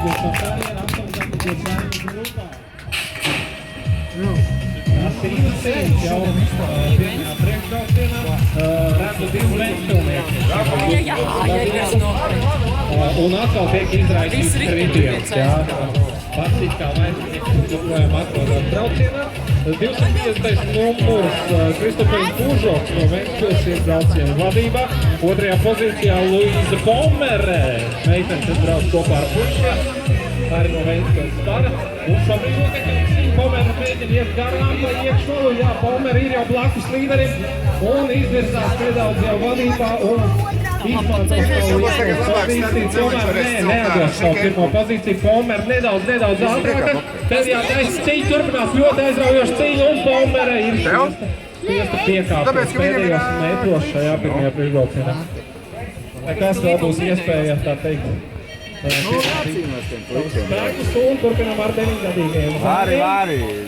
Šo karjeru apsveicam bērnu grupā. Simts jau pirmajā priekšbraucienā redzu divu leņķilnieku. Un atkal tiek izraisīts kritiens. Pats kā laimnieks joprojām atrodas braucienā. 250. numurs Kristofers Bužoks no Ventspils ir brauciena vadībā. Otrajā pozīcijā Luīza Pomere. Meitenes ir brauc kopā ar puišiem. Tā ir no Ventspils stara. Un šobrīd notiek Pomere mēģina iet garām pa iekšvalu. Jā, Pomere ir jau blakus līderim un izvirzās nedaudz jau vadībā un izmanto savu lielo pozīciju. Tomēr neatdos savu pirmo pozīciju. Pomere nedaudz ātrāka. Pēdējā cīņa turpinās ļoti aizraujoši cīņa un Pomere ir spiesta piekāpties pēdējos metros šajā pirmajā priekšbraucienā. Kas vēl būs iespēja, tā teikt? Spēkus un turpinām ar 9 gadīgiem. Vari!